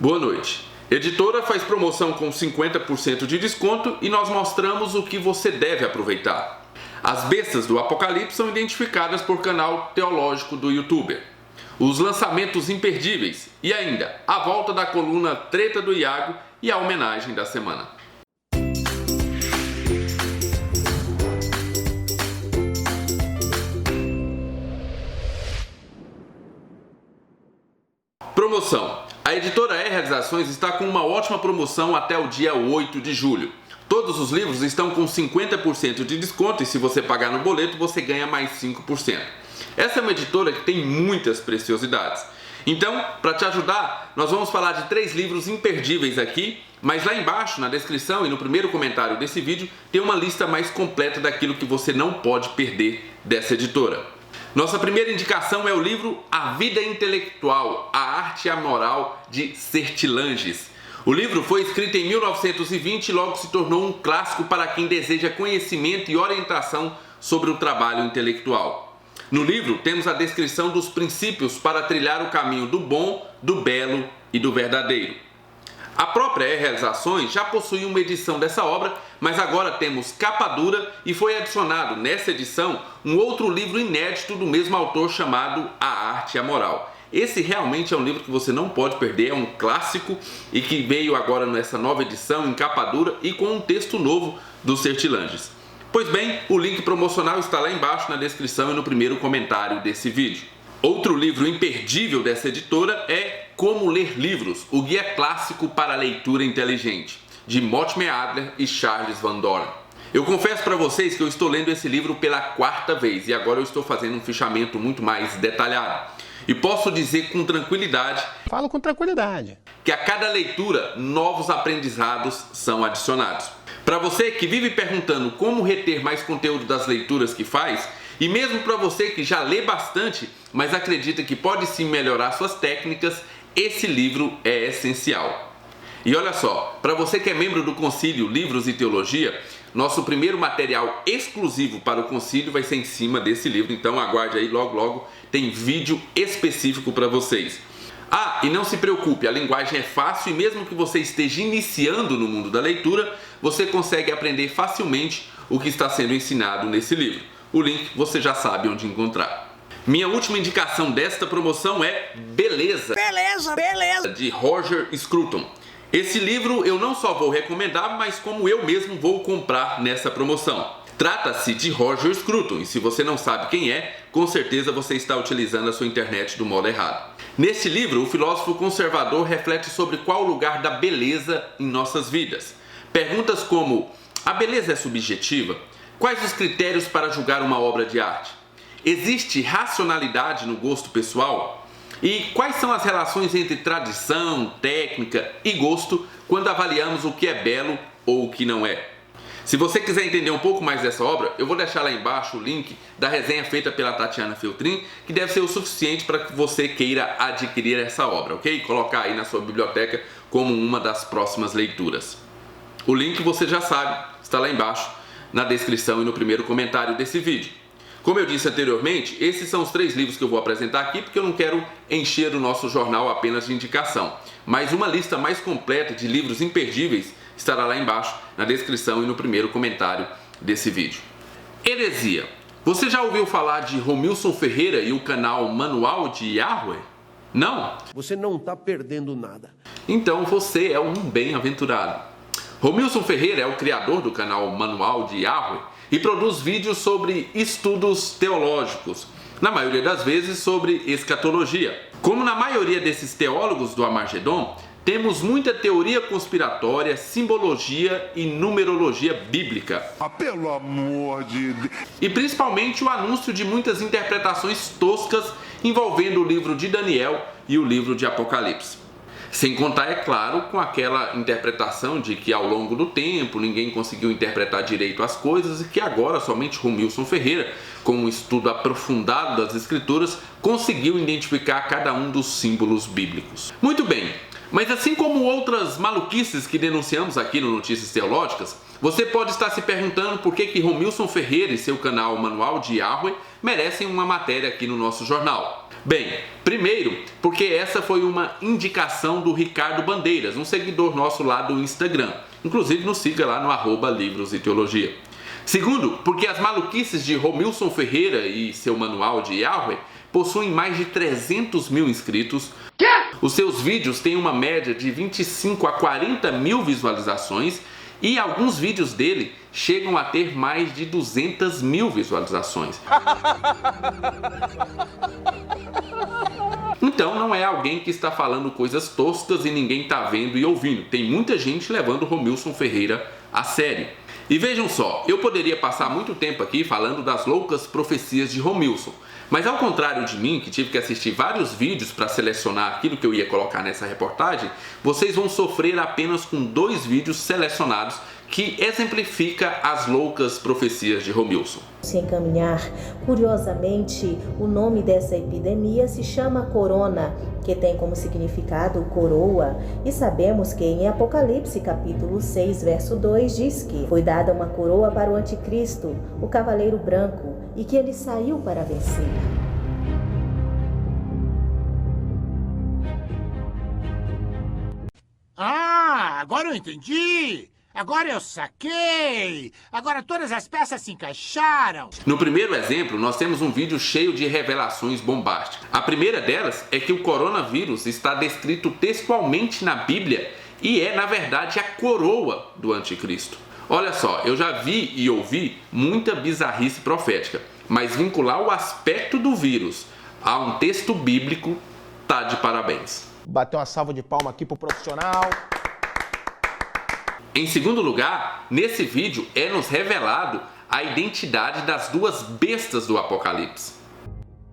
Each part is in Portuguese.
Boa noite. Editora faz promoção com 50% de desconto e nós mostramos o que você deve aproveitar. As bestas do Apocalipse são identificadas por canal teológico do YouTuber. Os lançamentos imperdíveis e ainda a volta da coluna Treta do Iago e a homenagem da semana. Promoção. A editora E Realizações está com uma ótima promoção até o dia 8 de julho. Todos os livros estão com 50% de desconto e se você pagar no boleto você ganha mais 5%. Essa é uma editora que tem muitas preciosidades. Então, para te ajudar, nós vamos falar de 3 livros imperdíveis aqui, mas lá embaixo, na descrição e no primeiro comentário desse vídeo, tem uma lista mais completa daquilo que você não pode perder dessa editora. Nossa primeira indicação é o livro A Vida Intelectual, a Arte e a Moral, de Sertilanges. O livro foi escrito em 1920 e logo se tornou um clássico para quem deseja conhecimento e orientação sobre o trabalho intelectual. No livro temos a descrição dos princípios para trilhar o caminho do bom, do belo e do verdadeiro. A própria E Realizações já possui uma edição dessa obra, mas agora temos capa dura e foi adicionado nessa edição um outro livro inédito do mesmo autor chamado A Arte e a Moral. Esse realmente é um livro que você não pode perder, é um clássico e que veio agora nessa nova edição em capa dura e com um texto novo do Sertilanges. Pois bem, o link promocional está lá embaixo na descrição e no primeiro comentário desse vídeo. Outro livro imperdível dessa editora é Como Ler Livros, o guia clássico para a leitura inteligente, de Mortimer Adler e Charles Van Doren. Eu confesso para vocês que eu estou lendo esse livro pela 4ª vez e agora eu estou fazendo um fichamento muito mais detalhado. E posso dizer com tranquilidade, falo com tranquilidade, que a cada leitura novos aprendizados são adicionados. Para você que vive perguntando como reter mais conteúdo das leituras que faz, e mesmo para você que já lê bastante, mas acredita que pode sim melhorar suas técnicas, esse livro é essencial. E olha só, para você que é membro do Concílio Livros e Teologia, nosso primeiro material exclusivo para o Concílio vai ser em cima desse livro, então aguarde aí, logo tem vídeo específico para vocês. Ah, e não se preocupe, a linguagem é fácil e mesmo que você esteja iniciando no mundo da leitura, você consegue aprender facilmente o que está sendo ensinado nesse livro. O link você já sabe onde encontrar. Minha última indicação desta promoção é Beleza, de Roger Scruton. Esse livro eu não só vou recomendar, mas como eu mesmo vou comprar nessa promoção. Trata-se de Roger Scruton e se você não sabe quem é, com certeza você está utilizando a sua internet do modo errado. Neste livro, o filósofo conservador reflete sobre qual o lugar da beleza em nossas vidas. Perguntas como: a beleza é subjetiva? Quais os critérios para julgar uma obra de arte? Existe racionalidade no gosto pessoal? E quais são as relações entre tradição, técnica e gosto quando avaliamos o que é belo ou o que não é? Se você quiser entender um pouco mais dessa obra, eu vou deixar lá embaixo o link da resenha feita pela Tatiana Feltrin, que deve ser o suficiente para que você queira adquirir essa obra, ok? Colocar aí na sua biblioteca como uma das próximas leituras. O link você já sabe, está lá embaixo na descrição e no primeiro comentário desse vídeo. Como eu disse anteriormente, esses são os 3 livros que eu vou apresentar aqui porque eu não quero encher o nosso jornal apenas de indicação. Mas uma lista mais completa de livros imperdíveis estará lá embaixo na descrição e no primeiro comentário desse vídeo. Heresia. Você já ouviu falar de Romilson Ferreira e o canal Manual de Yahweh? Não? Você não está perdendo nada. Então você é um bem-aventurado. Romilson Ferreira é o criador do canal Manual de Yahweh e produz vídeos sobre estudos teológicos, na maioria das vezes sobre escatologia. Como na maioria desses teólogos do Armagedon, temos muita teoria conspiratória, simbologia e numerologia bíblica. Ah, pelo amor de Deus! E principalmente o anúncio de muitas interpretações toscas envolvendo o livro de Daniel e o livro de Apocalipse. Sem contar, é claro, com aquela interpretação de que ao longo do tempo ninguém conseguiu interpretar direito as coisas e que agora somente Romilson Ferreira, com um estudo aprofundado das escrituras, conseguiu identificar cada um dos símbolos bíblicos. Muito bem, mas assim como outras maluquices que denunciamos aqui no Notícias Teológicas, você pode estar se perguntando por que Romilson Ferreira e seu canal Manual de Yahweh merecem uma matéria aqui no nosso jornal. Bem, primeiro, porque essa foi uma indicação do Ricardo Bandeiras, um seguidor nosso lá do Instagram. Inclusive nos siga lá no @livros e teologia. Segundo, porque as maluquices de Romilson Ferreira e seu manual de Yahweh possuem mais de 300 mil inscritos. Os seus vídeos têm uma média de 25 a 40 mil visualizações e alguns vídeos dele chegam a ter mais de 200 mil visualizações. Então não é alguém que está falando coisas toscas e ninguém está vendo e ouvindo. Tem muita gente levando Romilson Ferreira a sério. E vejam só, eu poderia passar muito tempo aqui falando das loucas profecias de Romilson, mas ao contrário de mim, que tive que assistir vários vídeos para selecionar aquilo que eu ia colocar nessa reportagem, vocês vão sofrer apenas com 2 vídeos selecionados que exemplifica as loucas profecias de Romilson. Se encaminhar, curiosamente, o nome dessa epidemia se chama corona, que tem como significado coroa, e sabemos que em Apocalipse capítulo 6, verso 2 diz que foi dada uma coroa para o anticristo, o cavaleiro branco, e que ele saiu para vencer. Ah, agora eu entendi! Agora eu saquei! Agora todas as peças se encaixaram! No primeiro exemplo, nós temos um vídeo cheio de revelações bombásticas. A primeira delas é que o coronavírus está descrito textualmente na Bíblia e é, na verdade, a coroa do anticristo. Olha só, eu já vi e ouvi muita bizarrice profética, mas vincular o aspecto do vírus a um texto bíblico tá de parabéns. Bateu uma salva de palma aqui pro profissional. Em segundo lugar, nesse vídeo é nos revelado a identidade das 2 bestas do Apocalipse.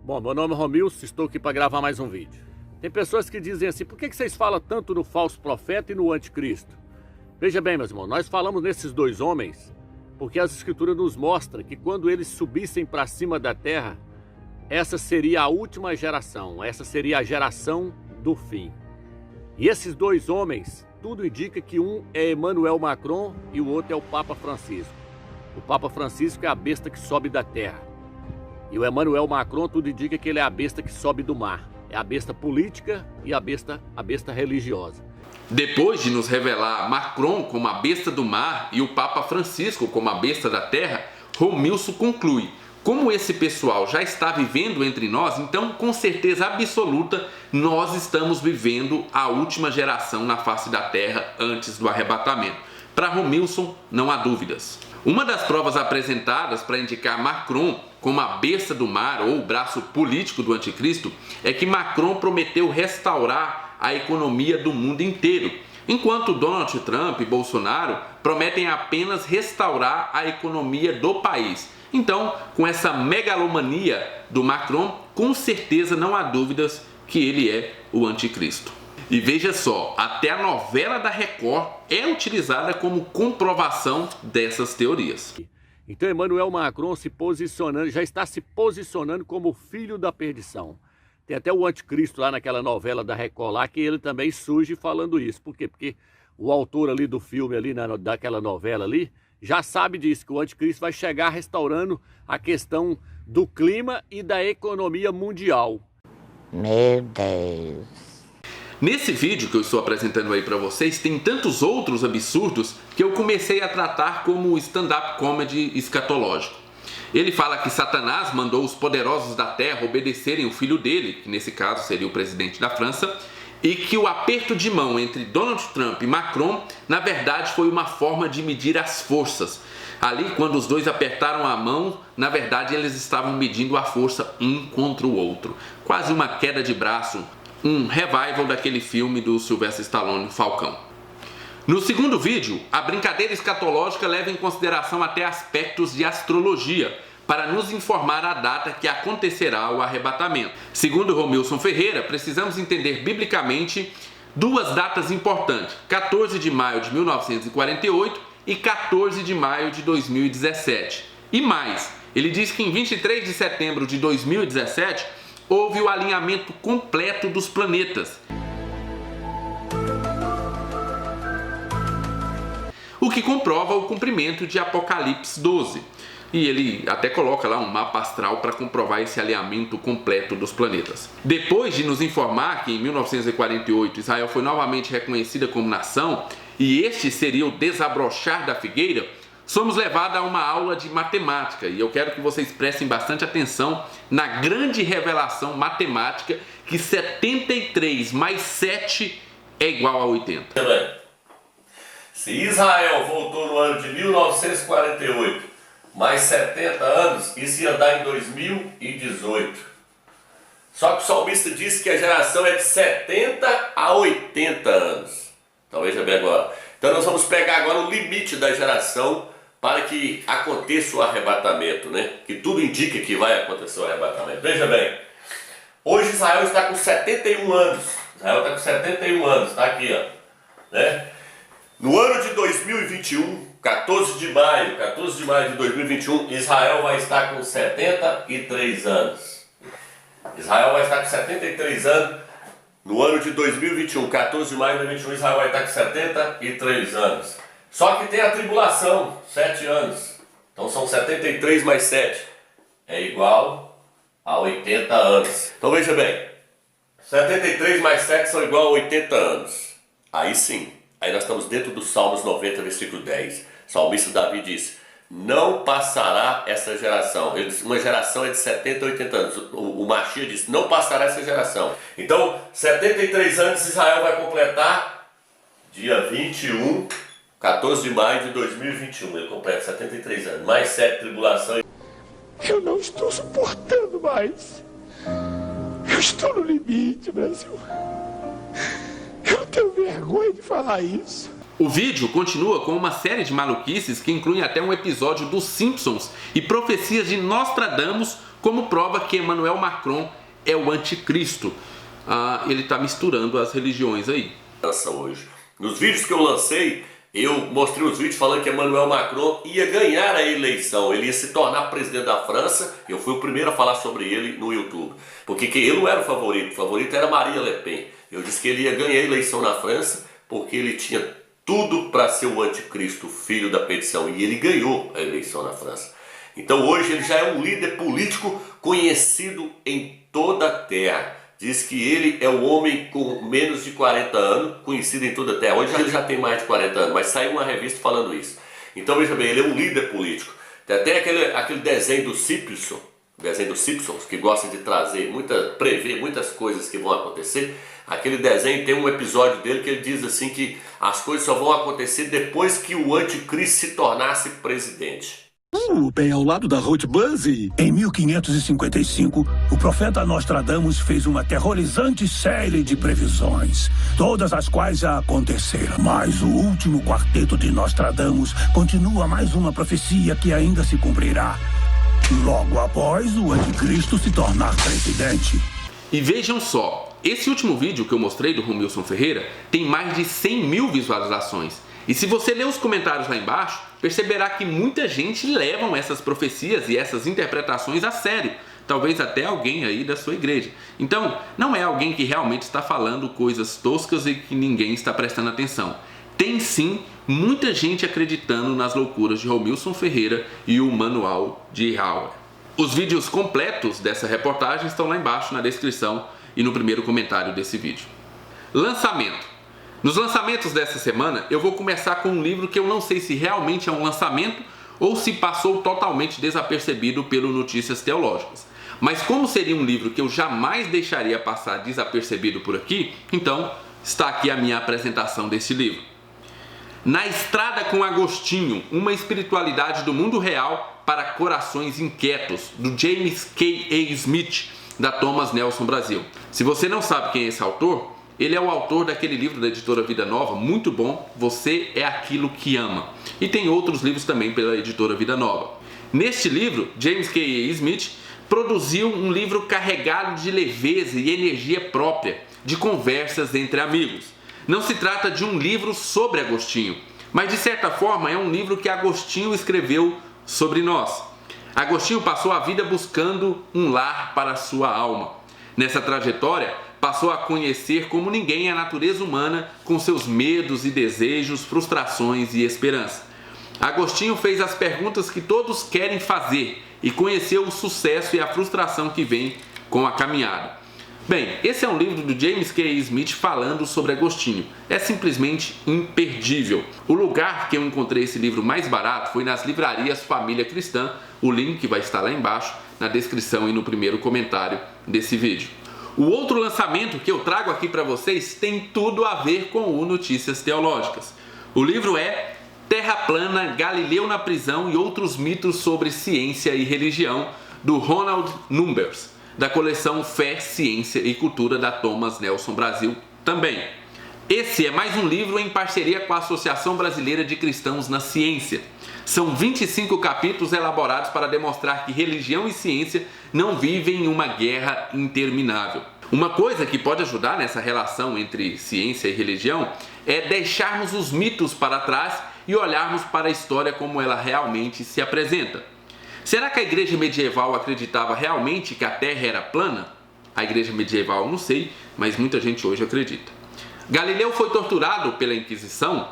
Bom, meu nome é Romilson, estou aqui para gravar mais um vídeo. Tem pessoas que dizem assim, por que vocês falam tanto no falso profeta e no anticristo? Veja bem, meus irmãos, nós falamos nesses 2 homens porque as escrituras nos mostram que quando eles subissem para cima da terra, essa seria a última geração, essa seria a geração do fim. E esses 2 homens, tudo indica que um é Emmanuel Macron e o outro é o Papa Francisco. O Papa Francisco é a besta que sobe da terra. E o Emmanuel Macron, tudo indica que ele é a besta que sobe do mar. É a besta política e a besta religiosa. Depois de nos revelar Macron como a besta do mar e o Papa Francisco como a besta da terra, Romilson conclui: como esse pessoal já está vivendo entre nós, então com certeza absoluta nós estamos vivendo a última geração na face da terra antes do arrebatamento. Para Romilson, não há dúvidas. Uma das provas apresentadas para indicar Macron como a besta do mar ou o braço político do anticristo é que Macron prometeu restaurar a economia do mundo inteiro, enquanto Donald Trump e Bolsonaro prometem apenas restaurar a economia do país. Então, com essa megalomania do Macron, com certeza não há dúvidas que ele é o anticristo. E veja só, até a novela da Record é utilizada como comprovação dessas teorias. Então Emmanuel Macron já está se posicionando como filho da perdição. Tem até o anticristo lá naquela novela da Record lá, que ele também surge falando isso. Por quê? Porque o autor ali do filme, ali daquela novela ali, já sabe disso, que o anticristo vai chegar restaurando a questão do clima e da economia mundial. Meu Deus. Nesse vídeo que eu estou apresentando aí para vocês, tem tantos outros absurdos que eu comecei a tratar como stand-up comedy escatológico. Ele fala que Satanás mandou os poderosos da terra obedecerem o filho dele, que nesse caso seria o presidente da França, e que o aperto de mão entre Donald Trump e Macron, na verdade, foi uma forma de medir as forças. Ali, quando os dois apertaram a mão, na verdade, eles estavam medindo a força um contra o outro. Quase uma queda de braço, um revival daquele filme do Sylvester Stallone, Falcão. No segundo vídeo, a brincadeira escatológica leva em consideração até aspectos de astrologia, para nos informar a data que acontecerá o arrebatamento. Segundo Romilson Ferreira, precisamos entender biblicamente 2 datas importantes: 14 de maio de 1948 e 14 de maio de 2017. E mais, ele diz que em 23 de setembro de 2017 houve o alinhamento completo dos planetas, o que comprova o cumprimento de Apocalipse 12. e ele até coloca lá um mapa astral para comprovar esse alinhamento completo dos planetas. Depois de nos informar que em 1948 Israel foi novamente reconhecida como nação e este seria o desabrochar da figueira, somos levados a uma aula de matemática e eu quero que vocês prestem bastante atenção na grande revelação matemática que 73 mais 7 é igual a 80. Se Israel voltou no ano de 1948, mais 70 anos, isso ia dar em 2018. Só que o salmista disse que a geração é de 70 a 80 anos. Então veja bem agora. Então nós vamos pegar agora o limite da geração para que aconteça o arrebatamento, né? Que tudo indica que vai acontecer o arrebatamento. Veja bem, hoje Israel está com 71 anos. Israel está com 71 anos, está aqui, ó. Né? No ano de 2021, 14 de maio de 2021, Israel vai estar com 73 anos. Israel vai estar com 73 anos. No ano de 2021, 14 de maio de 2021, Israel vai estar com 73 anos. Só que tem a tribulação, 7 anos. Então são 73 mais 7. É igual a 80 anos. Então veja bem, 73 mais 7 são igual a 80 anos. Aí sim, aí nós estamos dentro dos Salmos 90, versículo 10. O salmista Davi diz, não passará essa geração. Ele diz, uma geração é de 70 a 80 anos. O Mashiach disse, não passará essa geração. Então, 73 anos Israel vai completar dia 21, 14 de maio de 2021. Ele completa 73 anos. Mais 7 tribulação. Eu não estou suportando mais. Eu estou no limite, Brasil. Eu não tenho vergonha de falar isso. O vídeo continua com uma série de maluquices que incluem até um episódio dos Simpsons e profecias de Nostradamus como prova que Emmanuel Macron é o anticristo. Ele está misturando as religiões aí. Hoje. Nos vídeos que eu lancei, eu mostrei os vídeos falando que Emmanuel Macron ia ganhar a eleição, ele ia se tornar presidente da França. Eu fui o primeiro a falar sobre ele no YouTube, porque ele não era o favorito era Marine Le Pen. Eu disse que ele ia ganhar a eleição na França porque ele tinha tudo para ser o anticristo, filho da perdição, e ele ganhou a eleição na França. Então hoje ele já é um líder político conhecido em toda a terra. Diz que ele é o homem com menos de 40 anos, conhecido em toda a terra. Hoje ele já tem mais de 40 anos, mas saiu uma revista falando isso. Então veja bem, ele é um líder político. Tem até aquele desenho do Simpsons, que gosta de trazer, prever muitas coisas que vão acontecer. Aquele desenho tem um episódio dele que ele diz assim que as coisas só vão acontecer depois que o anticristo se tornasse presidente. Bem ao lado da Ruth Buzzy. Em 1555, o profeta Nostradamus fez uma aterrorizante série de previsões, todas as quais já aconteceram. Mas o último quarteto de Nostradamus continua mais uma profecia que ainda se cumprirá. Logo após o anticristo se tornar presidente. E vejam só, esse último vídeo que eu mostrei do Romilson Ferreira tem mais de 100 mil visualizações. E se você ler os comentários lá embaixo, perceberá que muita gente levam essas profecias e essas interpretações a sério. Talvez até alguém aí da sua igreja. Então, não é alguém que realmente está falando coisas toscas e que ninguém está prestando atenção. Tem sim muita gente acreditando nas loucuras de Romilson Ferreira e o manual de Hauer. Os vídeos completos dessa reportagem estão lá embaixo na descrição e no primeiro comentário desse vídeo. Lançamento. Nos lançamentos dessa semana, eu vou começar com um livro que eu não sei se realmente é um lançamento ou se passou totalmente desapercebido pelo Notícias Teológicas. Mas como seria um livro que eu jamais deixaria passar desapercebido por aqui, então está aqui a minha apresentação desse livro. Na Estrada com Agostinho, uma espiritualidade do mundo real para corações inquietos, do James K.A. Smith, da Thomas Nelson Brasil. Se você não sabe quem é esse autor, ele é o autor daquele livro da editora Vida Nova, muito bom, Você é Aquilo que Ama. E tem outros livros também pela editora Vida Nova. Neste livro, James K.A. Smith produziu um livro carregado de leveza e energia própria, de conversas entre amigos. Não se trata de um livro sobre Agostinho, mas de certa forma é um livro que Agostinho escreveu sobre nós. Agostinho passou a vida buscando um lar para a sua alma. Nessa trajetória, passou a conhecer como ninguém a natureza humana com seus medos e desejos, frustrações e esperança. Agostinho fez as perguntas que todos querem fazer e conheceu o sucesso e a frustração que vem com a caminhada. Bem, esse é um livro do James K. Smith falando sobre Agostinho. É simplesmente imperdível. O lugar que eu encontrei esse livro mais barato foi nas livrarias Família Cristã. O link vai estar lá embaixo, na descrição e no primeiro comentário desse vídeo. O outro lançamento que eu trago aqui para vocês tem tudo a ver com o Notícias Teológicas. O livro é Terra Plana, Galileu na Prisão e Outros Mitos sobre Ciência e Religião, do Ronald Numbers, da coleção Fé, Ciência e Cultura da Thomas Nelson Brasil também. Esse é mais um livro em parceria com a Associação Brasileira de Cristãos na Ciência. São 25 capítulos elaborados para demonstrar que religião e ciência não vivem em uma guerra interminável. Uma coisa que pode ajudar nessa relação entre ciência e religião é deixarmos os mitos para trás e olharmos para a história como ela realmente se apresenta. Será que a igreja medieval acreditava realmente que a Terra era plana? A igreja medieval eu não sei, mas muita gente hoje acredita. Galileu foi torturado pela Inquisição?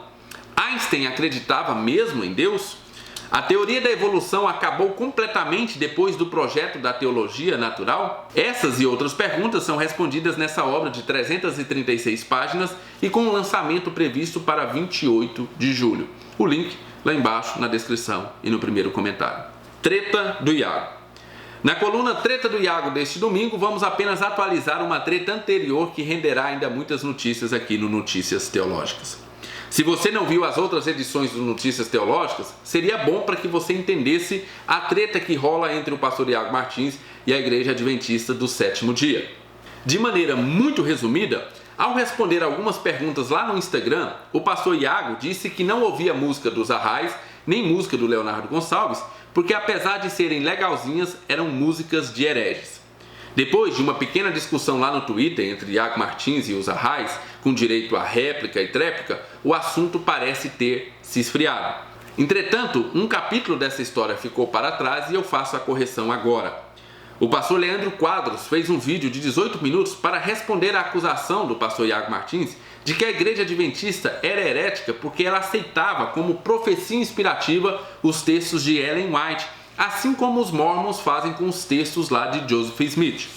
Einstein acreditava mesmo em Deus? A teoria da evolução acabou completamente depois do projeto da teologia natural? Essas e outras perguntas são respondidas nessa obra de 336 páginas e com o lançamento previsto para 28 de julho. O link lá embaixo na descrição e no primeiro comentário. Treta do Iago. Na coluna Treta do Iago deste domingo, vamos apenas atualizar uma treta anterior que renderá ainda muitas notícias aqui no Notícias Teológicas. Se você não viu as outras edições do Notícias Teológicas, seria bom para que você entendesse a treta que rola entre o pastor Iago Martins e a Igreja Adventista do Sétimo Dia. De maneira muito resumida, ao responder algumas perguntas lá no Instagram, o pastor Iago disse que não ouvia música dos Arrais, nem música do Leonardo Gonçalves, porque apesar de serem legalzinhas, eram músicas de hereges. Depois de uma pequena discussão lá no Twitter entre Iago Martins e os Arrais, com direito a réplica e tréplica, o assunto parece ter se esfriado. Entretanto, um capítulo dessa história ficou para trás e eu faço a correção agora. O pastor Leandro Quadros fez um vídeo de 18 minutos para responder à acusação do pastor Iago Martins de que a Igreja Adventista era herética porque ela aceitava como profecia inspirativa os textos de Ellen White, assim como os Mormons fazem com os textos lá de Joseph Smith.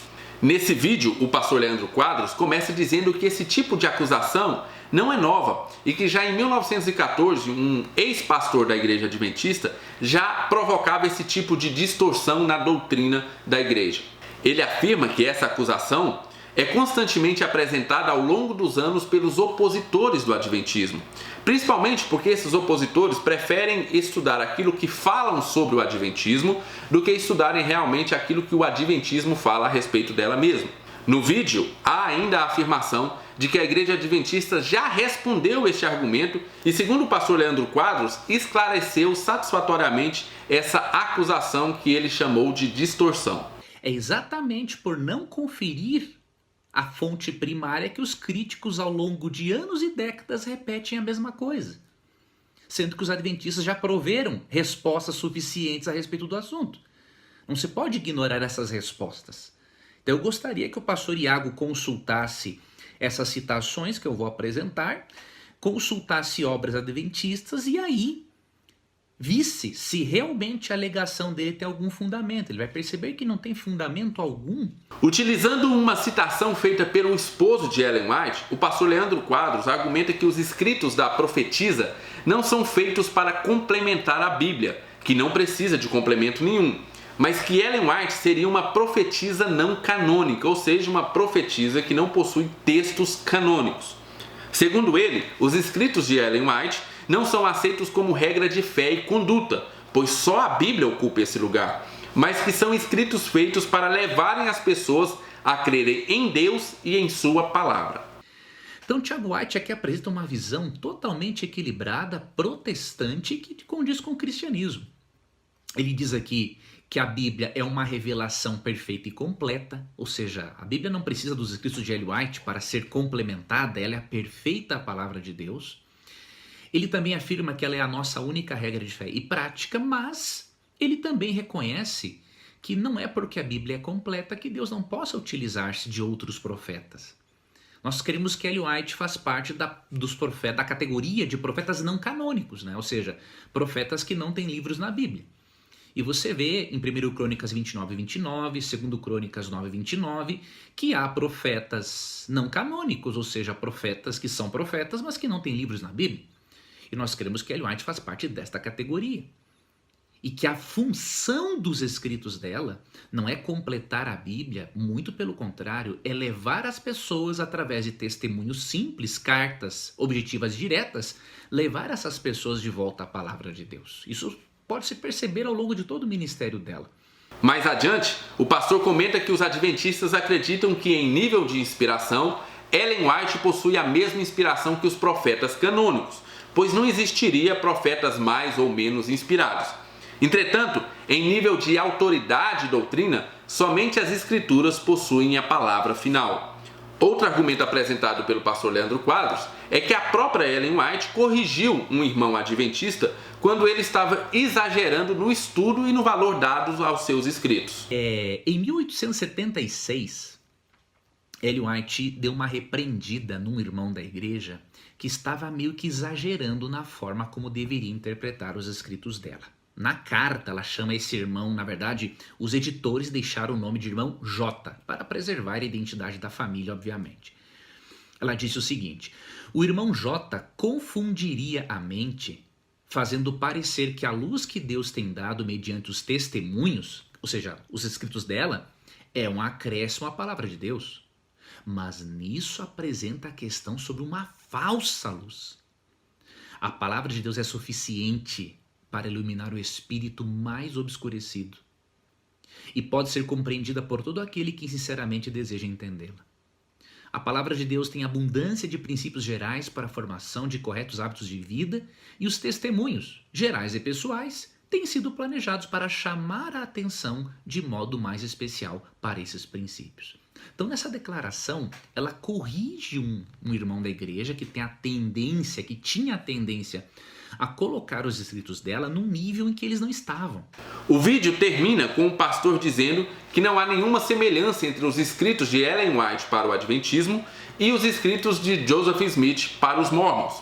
Nesse vídeo, o pastor Leandro Quadros começa dizendo que esse tipo de acusação não é nova e que já em 1914 um ex-pastor da Igreja Adventista já provocava esse tipo de distorção na doutrina da igreja. Ele afirma que essa acusação é constantemente apresentada ao longo dos anos pelos opositores do Adventismo, principalmente porque esses opositores preferem estudar aquilo que falam sobre o Adventismo do que estudarem realmente aquilo que o Adventismo fala a respeito dela mesma. No vídeo, há ainda a afirmação de que a Igreja Adventista já respondeu este argumento e, segundo o pastor Leandro Quadros, esclareceu satisfatoriamente essa acusação que ele chamou de distorção. É exatamente por não conferir a fonte primária que os críticos ao longo de anos e décadas repetem a mesma coisa, sendo que os adventistas já proveram respostas suficientes a respeito do assunto. Não se pode ignorar essas respostas. Então eu gostaria que o pastor Iago consultasse essas citações que eu vou apresentar, consultasse obras adventistas e aí visse se realmente a alegação dele tem algum fundamento. Ele vai perceber que não tem fundamento algum. Utilizando uma citação feita pelo esposo de Ellen White, o pastor Leandro Quadros argumenta que os escritos da profetisa não são feitos para complementar a Bíblia, que não precisa de complemento nenhum, mas que Ellen White seria uma profetisa não canônica, ou seja, uma profetisa que não possui textos canônicos. Segundo ele, os escritos de Ellen White não são aceitos como regra de fé e conduta, pois só a Bíblia ocupa esse lugar, mas que são escritos feitos para levarem as pessoas a crerem em Deus e em sua palavra. Então Tiago White aqui apresenta uma visão totalmente equilibrada, protestante, que condiz com o cristianismo. Ele diz aqui que a Bíblia é uma revelação perfeita e completa, ou seja, a Bíblia não precisa dos escritos de Ellen White para ser complementada, ela é a perfeita palavra de Deus. Ele também afirma que ela é a nossa única regra de fé e prática, mas ele também reconhece que não é porque a Bíblia é completa que Deus não possa utilizar-se de outros profetas. Nós queremos que Ellen White faz parte dos profetas, da categoria de profetas não canônicos, né? Ou seja, profetas que não têm livros na Bíblia. E você vê em 1 Crônicas 29 e 29, 2 Crônicas 9 e 29, que há profetas não canônicos, ou seja, profetas que são profetas, mas que não têm livros na Bíblia. E nós queremos que Ellen White faz parte desta categoria. E que a função dos escritos dela não é completar a Bíblia, muito pelo contrário, é levar as pessoas através de testemunhos simples, cartas objetivas diretas, levar essas pessoas de volta à palavra de Deus. Isso pode se perceber ao longo de todo o ministério dela. Mais adiante, o pastor comenta que os adventistas acreditam que em nível de inspiração, Ellen White possui a mesma inspiração que os profetas canônicos, pois não existiria profetas mais ou menos inspirados. Entretanto, em nível de autoridade e doutrina, somente as escrituras possuem a palavra final. Outro argumento apresentado pelo pastor Leandro Quadros é que a própria Ellen White corrigiu um irmão adventista quando ele estava exagerando no estudo e no valor dados aos seus escritos. Em 1876, Ellen White deu uma repreendida num irmão da igreja que estava meio que exagerando na forma como deveria interpretar os escritos dela. Na carta, ela chama esse irmão, na verdade, os editores deixaram o nome de irmão J, para preservar a identidade da família, obviamente. Ela disse o seguinte: o irmão J confundiria a mente, fazendo parecer que a luz que Deus tem dado mediante os testemunhos, ou seja, os escritos dela, é um acréscimo à palavra de Deus. Mas nisso apresenta a questão sobre uma falsa luz. A palavra de Deus é suficiente para iluminar o espírito mais obscurecido e pode ser compreendida por todo aquele que sinceramente deseja entendê-la. A palavra de Deus tem abundância de princípios gerais para a formação de corretos hábitos de vida e os testemunhos, gerais e pessoais, têm sido planejados para chamar a atenção de modo mais especial para esses princípios. Então, nessa declaração, ela corrige um irmão da igreja que tinha a tendência a colocar os escritos dela num nível em que eles não estavam. O vídeo termina com o pastor dizendo que não há nenhuma semelhança entre os escritos de Ellen White para o Adventismo e os escritos de Joseph Smith para os Mormons.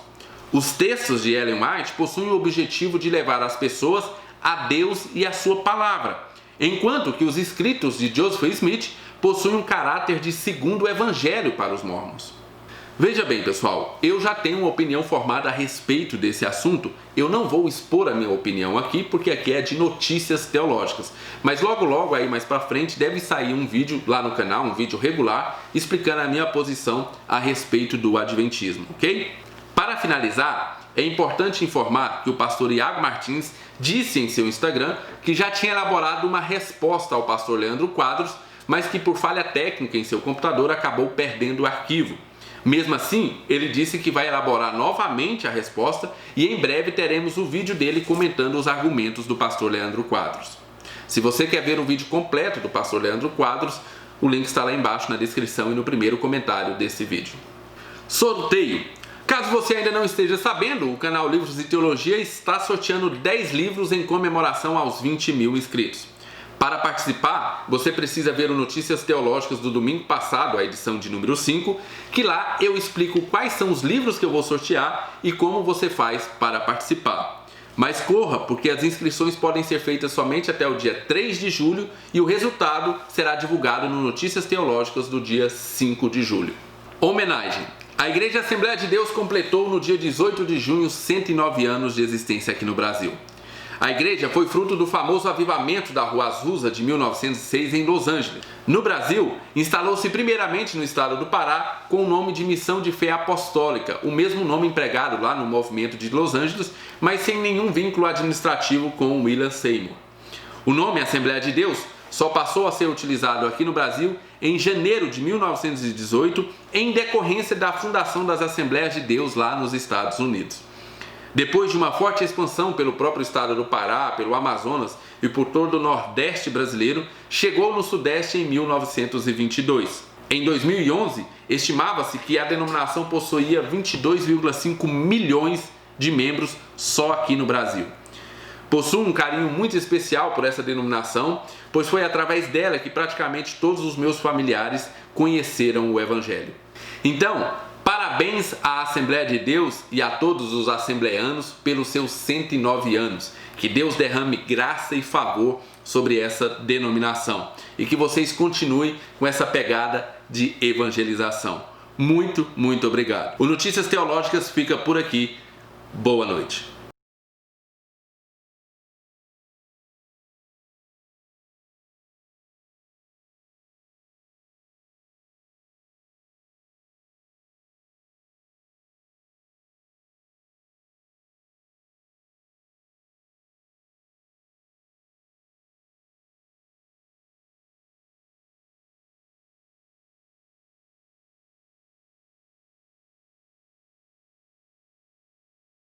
Os textos de Ellen White possuem o objetivo de levar as pessoas a Deus e a sua palavra, enquanto que os escritos de Joseph Smith possuem um caráter de segundo evangelho para os Mormons. Veja bem, pessoal, eu já tenho uma opinião formada a respeito desse assunto. Eu não vou expor a minha opinião aqui, porque aqui é de notícias teológicas. Mas logo aí mais pra frente deve sair um vídeo lá no canal, um vídeo regular, explicando a minha posição a respeito do Adventismo, ok? Para finalizar, é importante informar que o pastor Iago Martins disse em seu Instagram que já tinha elaborado uma resposta ao pastor Leandro Quadros, mas que por falha técnica em seu computador acabou perdendo o arquivo. Mesmo assim, ele disse que vai elaborar novamente a resposta e em breve teremos o vídeo dele comentando os argumentos do pastor Leandro Quadros. Se você quer ver o vídeo completo do pastor Leandro Quadros, o link está lá embaixo na descrição e no primeiro comentário desse vídeo. Sorteio! Caso você ainda não esteja sabendo, o canal Livros e Teologia está sorteando 10 livros em comemoração aos 20 mil inscritos. Para participar, você precisa ver o Notícias Teológicas do domingo passado, a edição de número 5, que lá eu explico quais são os livros que eu vou sortear e como você faz para participar. Mas corra, porque as inscrições podem ser feitas somente até o dia 3 de julho e o resultado será divulgado no Notícias Teológicas do dia 5 de julho. Homenagem. A Igreja Assembleia de Deus completou no dia 18 de junho 109 anos de existência aqui no Brasil. A igreja foi fruto do famoso avivamento da Rua Azusa de 1906 em Los Angeles. No Brasil, instalou-se primeiramente no estado do Pará com o nome de Missão de Fé Apostólica, o mesmo nome empregado lá no movimento de Los Angeles, mas sem nenhum vínculo administrativo com William Seymour. O nome Assembleia de Deus só passou a ser utilizado aqui no Brasil em janeiro de 1918, em decorrência da fundação das Assembleias de Deus lá nos Estados Unidos. Depois de uma forte expansão pelo próprio estado do Pará, pelo Amazonas e por todo o Nordeste brasileiro, chegou no Sudeste em 1922. Em 2011, estimava-se que a denominação possuía 22,5 milhões de membros só aqui no Brasil. Possuo um carinho muito especial por essa denominação, pois foi através dela que praticamente todos os meus familiares conheceram o Evangelho. Então, parabéns à Assembleia de Deus e a todos os assembleanos pelos seus 109 anos. Que Deus derrame graça e favor sobre essa denominação e que vocês continuem com essa pegada de evangelização. Muito, muito obrigado. O Notícias Teológicas fica por aqui. Boa noite.